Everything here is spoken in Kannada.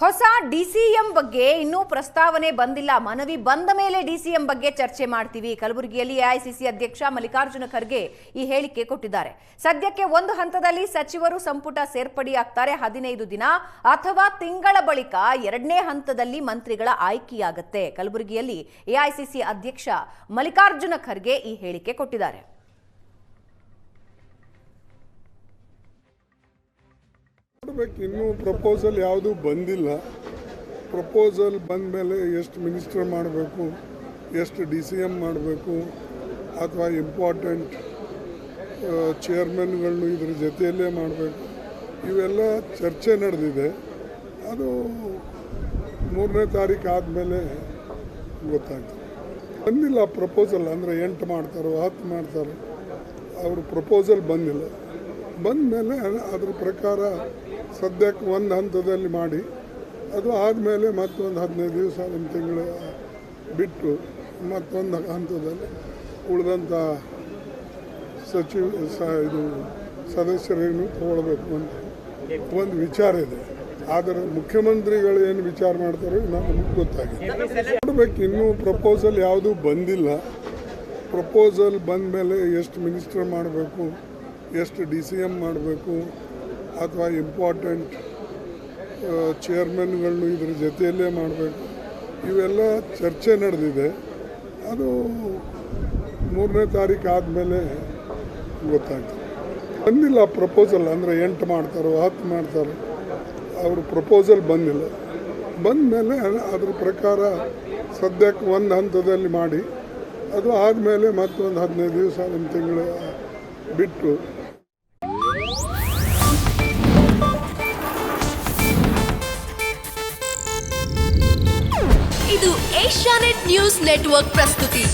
ಹೊಸ ಡಿಸಿಎಂ ಬಗ್ಗೆ ಇನ್ನೂ ಪ್ರಸ್ತಾವನೆ ಬಂದಿಲ್ಲ. ಮನವಿ ಬಂದ ಮೇಲೆ ಡಿಸಿಎಂ ಬಗ್ಗೆ ಚರ್ಚೆ ಮಾಡ್ತೀವಿ. ಕಲಬುರಗಿಯಲ್ಲಿ ಎಐಸಿಸಿ ಅಧ್ಯಕ್ಷ ಮಲ್ಲಿಕಾರ್ಜುನ ಖರ್ಗೆ ಈ ಹೇಳಿಕೆ ಕೊಟ್ಟಿದ್ದಾರೆ. ಸದ್ಯಕ್ಕೆ ಒಂದು ಹಂತದಲ್ಲಿ ಸಚಿವರು ಸಂಪುಟ ಸೇರ್ಪಡೆಯಾಗ್ತಾರೆ. 15 ದಿನ ಅಥವಾ ತಿಂಗಳ ಬಳಿಕ ಎರಡನೇ ಹಂತದಲ್ಲಿ ಮಂತ್ರಿಗಳ ಆಯ್ಕೆಯಾಗುತ್ತೆ. ಕಲಬುರಗಿಯಲ್ಲಿ ಎಐಸಿಸಿ ಅಧ್ಯಕ್ಷ ಮಲ್ಲಿಕಾರ್ಜುನ ಖರ್ಗೆ ಈ ಹೇಳಿಕೆ ಕೊಟ್ಟಿದ್ದಾರೆ. ಇನ್ನೂ ಪ್ರಪೋಸಲ್ ಯಾವುದೂ ಬಂದಿಲ್ಲ. ಪ್ರಪೋಸಲ್ ಬಂದ ಮೇಲೆ ಎಷ್ಟು ಮಿನಿಸ್ಟರ್ ಮಾಡಬೇಕು, ಎಷ್ಟು DCM ಮಾಡಬೇಕು, ಅಥವಾ ಇಂಪಾರ್ಟೆಂಟ್ ಚೇರ್ಮನ್ಗಳನ್ನು ಇದ್ರ ಜೊತೆಯಲ್ಲೇ ಮಾಡಬೇಕು, ಇವೆಲ್ಲ ಚರ್ಚೆ ನಡೆದಿದೆ. ಅದು 3ನೇ ತಾರೀಕು ಆದಮೇಲೆ ಗೊತ್ತಾಗ್ತದೆ. ಬಂದಿಲ್ಲ ಪ್ರಪೋಸಲ್, ಅಂದರೆ 8 ಮಾಡ್ತಾರೋ 10 ಮಾಡ್ತಾರೋ, ಅವರು ಪ್ರಪೋಸಲ್ ಬಂದಿಲ್ಲ. ಬಂದ ಮೇಲೆ ಅದ್ರ ಪ್ರಕಾರ ಸದ್ಯಕ್ಕೆ ಒಂದು ಹಂತದಲ್ಲಿ ಮಾಡಿ, ಅದು ಆದಮೇಲೆ ಮತ್ತೊಂದು 15 ದಿವಸ ಒಂದು ತಿಂಗಳು ಬಿಟ್ಟು ಮತ್ತೊಂದು ಹಂತದಲ್ಲಿ ಉಳಿದಂಥ ಇದು ಸದಸ್ಯರೇನು ತಗೊಳ್ಬೇಕು ಅಂತ ಒಂದು ವಿಚಾರ ಇದೆ. ಆದರೆ ಮುಖ್ಯಮಂತ್ರಿಗಳು ಏನು ವಿಚಾರ ಮಾಡ್ತಾರೋ ನಮಗೆ ಗೊತ್ತಾಗಿದೆ. ನೋಡ್ಬೇಕು, ಇನ್ನೂ ಪ್ರಪೋಸಲ್ ಯಾವುದೂ ಬಂದಿಲ್ಲ. ಪ್ರಪೋಸಲ್ ಬಂದ ಮೇಲೆ ಎಷ್ಟು ಮಿನಿಸ್ಟರ್ ಮಾಡಬೇಕು, ಎಷ್ಟು DCM ಮಾಡಬೇಕು, ಅಥವಾ ಇಂಪಾರ್ಟೆಂಟ್ ಚೇರ್ಮನ್ಗಳನ್ನು ಇದ್ರ ಜೊತೆಯಲ್ಲೇ ಮಾಡಬೇಕು, ಇವೆಲ್ಲ ಚರ್ಚೆ ನಡೆದಿದೆ. ಅದು 3ನೇ ತಾರೀಕು ಆದಮೇಲೆ ಗೊತ್ತಾಗ್ತದೆ. ಬಂದಿಲ್ಲ ಪ್ರಪೋಸಲ್, ಅಂದರೆ 8 ಮಾಡ್ತಾರೋ 10 ಮಾಡ್ತಾರೋ, ಅವರು ಪ್ರಪೋಸಲ್ ಬಂದಿಲ್ಲ. ಬಂದ ಮೇಲೆ ಅದ್ರ ಪ್ರಕಾರ ಸದ್ಯಕ್ಕೆ ಒಂದು ಹಂತದಲ್ಲಿ ಮಾಡಿ, ಅದು ಆದಮೇಲೆ ಮತ್ತೊಂದು 15 ದಿವಸ ಒಂದು ತಿಂಗಳು ಬಿಟ್ಟು ಇದು ಏಷ್ಯಾನೆಟ್ ನ್ಯೂಸ್ ನೆಟ್ವರ್ಕ್ ಪ್ರಸ್ತುತಿ.